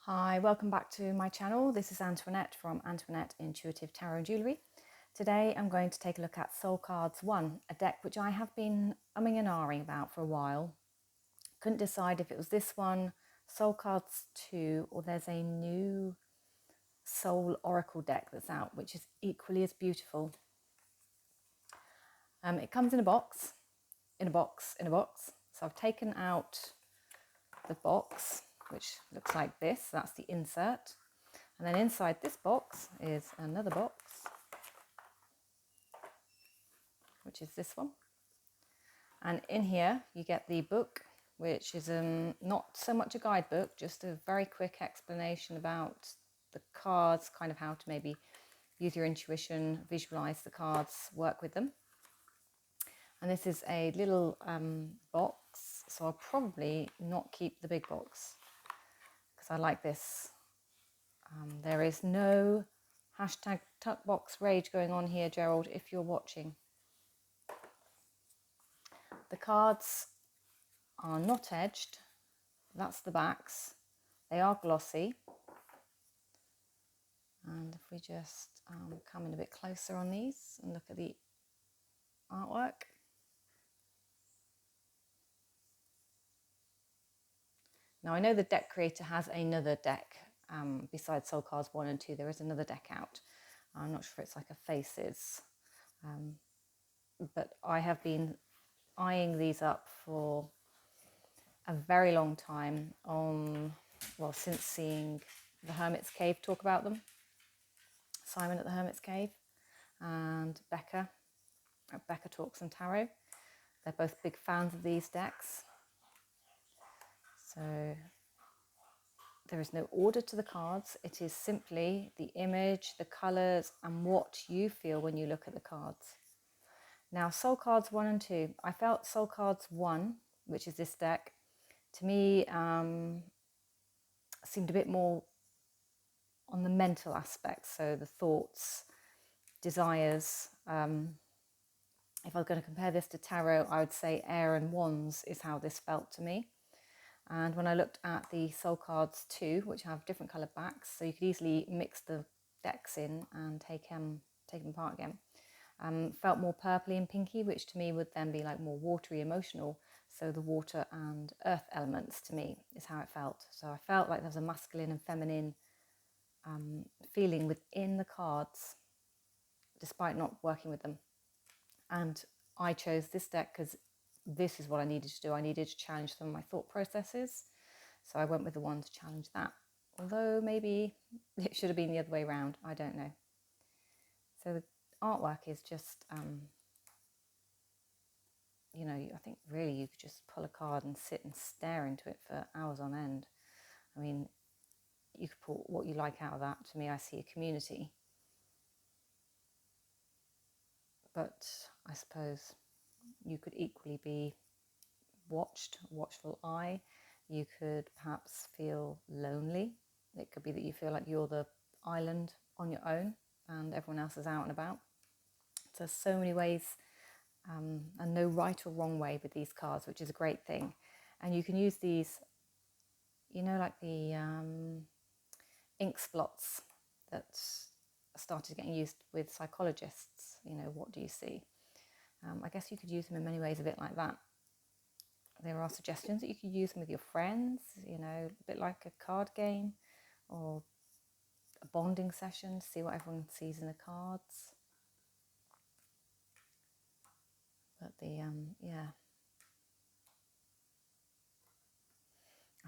Hi, welcome back to my channel. This is Antoinette from Antoinette Intuitive Tarot and Jewellery. Today I'm going to take a look at Soul Cards 1, a deck which I have been umming and ahhing about for a while. Couldn't decide if it was this one, Soul Cards 2, or there's a new Soul Oracle deck that's out, which is equally as beautiful. It comes in a box, in a box. So I've taken out the box, which looks like this. That's the insert. And then inside this box is another box, which is this one. And in here you get the book, which is not so much a guidebook, just a very quick explanation about the cards, kind of how to maybe use your intuition, visualize the cards, work with them. And this is a little box, so I'll probably not keep the big box because I like this. There is no hashtag tuckbox rage going on here, Gerald, if you're watching. The cards are not edged. That's the backs. They are glossy. And if we just come in a bit closer on these and look at the artwork. Now I know the deck creator has another deck besides Soul Cards 1 and 2. There is another deck out. I'm not sure if it's like a Faces. But I have been eyeing these up for a very long time since seeing the Hermits Cave talk about them. Simon at the Hermits Cave and Becca at Becca Talks and Tarot. They're both big fans of these decks. So there is no order to the cards. It is simply the image, the colours, and what you feel when you look at the cards. Now, Soul Cards 1 and 2. I felt Soul Cards 1, which is this deck, to me seemed a bit more on the mental aspect. So the thoughts, desires. If I was going to compare this to tarot, I would say Air and Wands is how this felt to me. And when I looked at the Soul Cards 2, which have different coloured backs, so you could easily mix the decks in and take them apart again, felt more purpley and pinky, which to me would then be like more watery, emotional. So the water and earth elements to me is how it felt. So I felt like there was a masculine and feminine feeling within the cards, despite not working with them. And I chose this deck because this is what I needed to do. I needed to challenge some of my thought processes. So I went with the one to challenge that. Although maybe it should have been the other way around. I don't know. So the artwork is just, I think really you could just pull a card and sit and stare into it for hours on end. I mean, you could pull what you like out of that. To me, I see a community. But I suppose you could equally be watchful eye. You could perhaps feel lonely. It could be that you feel like you're the island on your own and everyone else is out and about. So there's so many ways and no right or wrong way with these cards, which is a great thing. And you can use these, like the ink splots that started getting used with psychologists. What do you see? I guess you could use them in many ways a bit like that. There are suggestions that you could use them with your friends, a bit like a card game or a bonding session to see what everyone sees in the cards. But I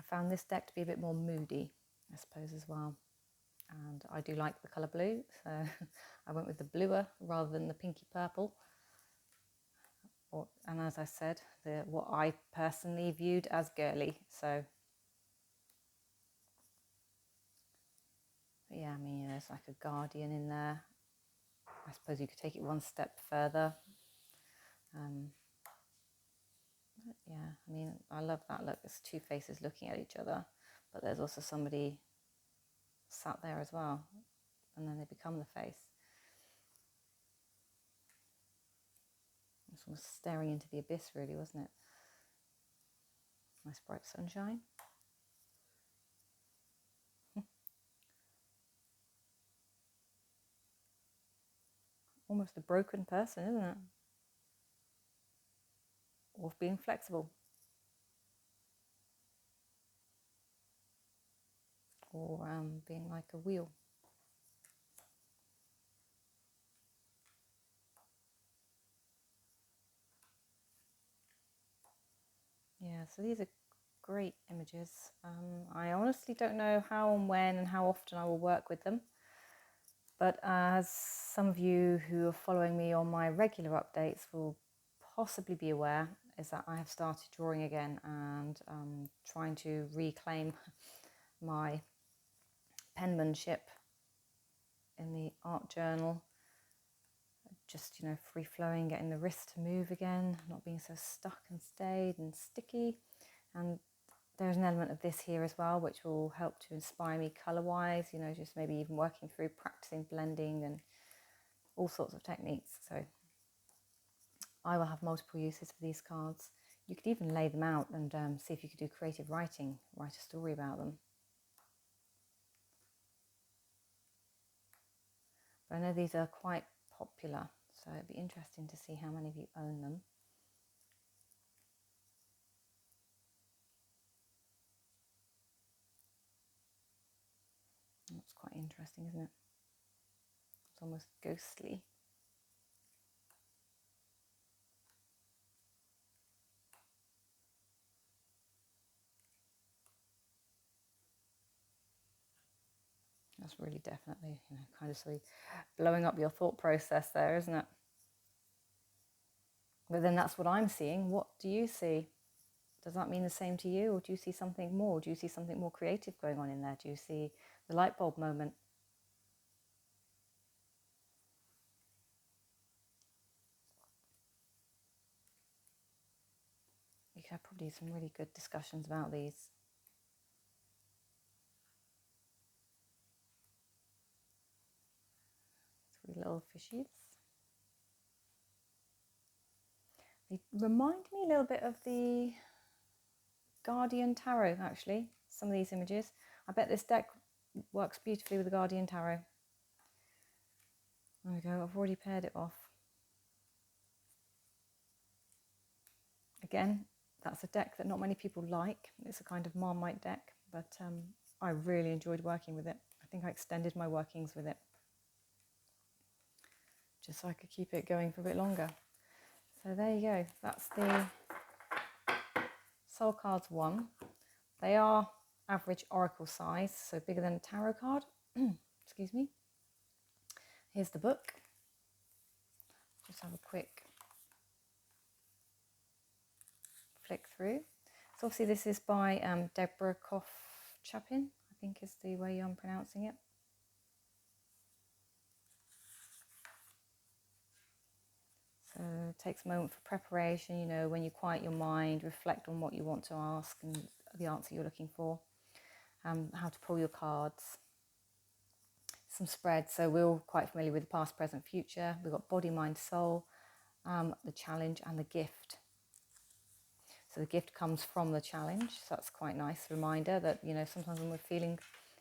found this deck to be a bit more moody, I suppose, as well. And I do like the colour blue, so I went with the bluer rather than the pinky purple. And as I said, what I personally viewed as girly. So, but yeah, I mean, there's like a guardian in there. I suppose you could take it one step further. Yeah, I mean, I love that look. There's two faces looking at each other, but there's also somebody sat there as well, and then they become the face. This was staring into the abyss, really, wasn't it? Nice bright sunshine. almost a broken person, isn't it? Or being flexible. Or being like a wheel. Yeah, so these are great images. I honestly don't know how and when and how often I will work with them. But as some of you who are following me on my regular updates will possibly be aware, is that I have started drawing again and trying to reclaim my penmanship in the art journal. Just, you know, free flowing, getting the wrist to move again, not being so stuck and stayed and sticky. And there's an element of this here as well, which will help to inspire me color-wise, you know, just maybe even working through practicing blending and all sorts of techniques. So I will have multiple uses for these cards. You could even lay them out and see if you could do creative writing, write a story about them. But I know these are quite popular, so it'd be interesting to see how many of you own them. That's quite interesting, isn't it? It's almost ghostly. That's really definitely, you know, kind of sort of blowing up your thought process there, isn't it? But then that's what I'm seeing. What do you see? Does that mean the same to you, or do you see something more? Do you see something more creative going on in there? Do you see the light bulb moment? We could have probably some really good discussions about these. Three little fishies. They remind me a little bit of the Guardian Tarot, actually, some of these images. I bet this deck works beautifully with the Guardian Tarot. There we go, I've already paired it off. Again, that's a deck that not many people like. It's a kind of Marmite deck, but I really enjoyed working with it. I think I extended my workings with it, just so I could keep it going for a bit longer. So there you go, that's the Soul Cards 1. They are average oracle size, so bigger than a tarot card. Excuse me. Here's the book. Just have a quick flick through. So obviously this is by Deborah Koff-Chapin, I think is the way I'm pronouncing it. So it takes a moment for preparation, you know, when you quiet your mind, reflect on what you want to ask and the answer you're looking for, how to pull your cards. Some spreads, so we're all quite familiar with the past, present, future. We've got body, mind, soul, the challenge and the gift. So the gift comes from the challenge, so that's quite a nice reminder that, you know, sometimes when we're feeling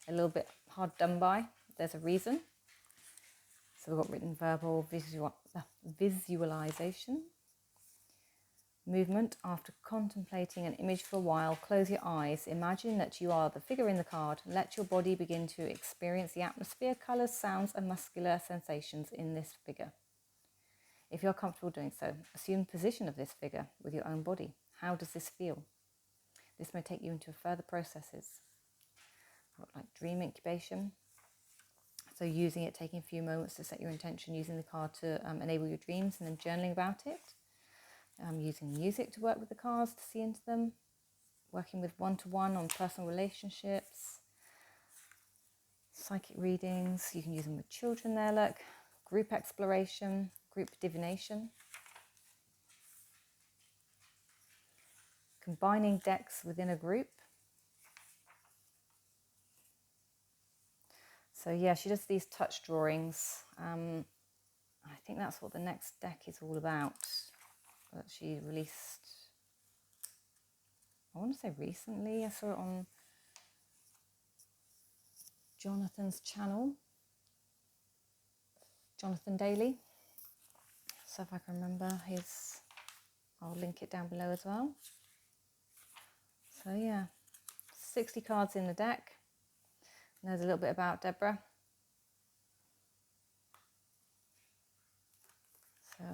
a little bit hard done by, there's a reason. So we've got written, verbal, visualization. Movement. After contemplating an image for a while, close your eyes. Imagine that you are the figure in the card. Let your body begin to experience the atmosphere, colours, sounds and muscular sensations in this figure. If you're comfortable doing so, assume the position of this figure with your own body. How does this feel? This may take you into further processes. Like dream incubation. So using it, taking a few moments to set your intention, using the card to enable your dreams and then journaling about it. Using music to work with the cards to see into them. Working with one-to-one on personal relationships. Psychic readings. You can use them with children there, look. Group exploration, group divination. Combining decks within a group. So yeah, she does these touch drawings. I think that's what the next deck is all about. That she released, I want to say recently. I saw it on Jonathan's channel, Jonathan Daley. So if I can remember I'll link it down below as well. So yeah, 60 cards in the deck. And there's a little bit about Deborah. So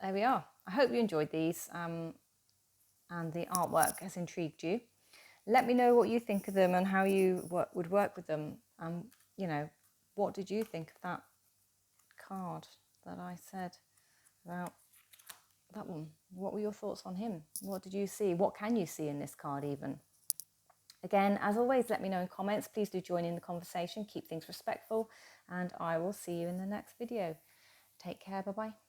there we are. I hope you enjoyed these and the artwork has intrigued you. Let me know what you think of them and how you would work with them. You know, what did you think of that card that I said about that one? What were your thoughts on him? What did you see? What can you see in this card even? Again, as always, let me know in comments. Please do join in the conversation. Keep things respectful. And I will see you in the next video. Take care. Bye-bye.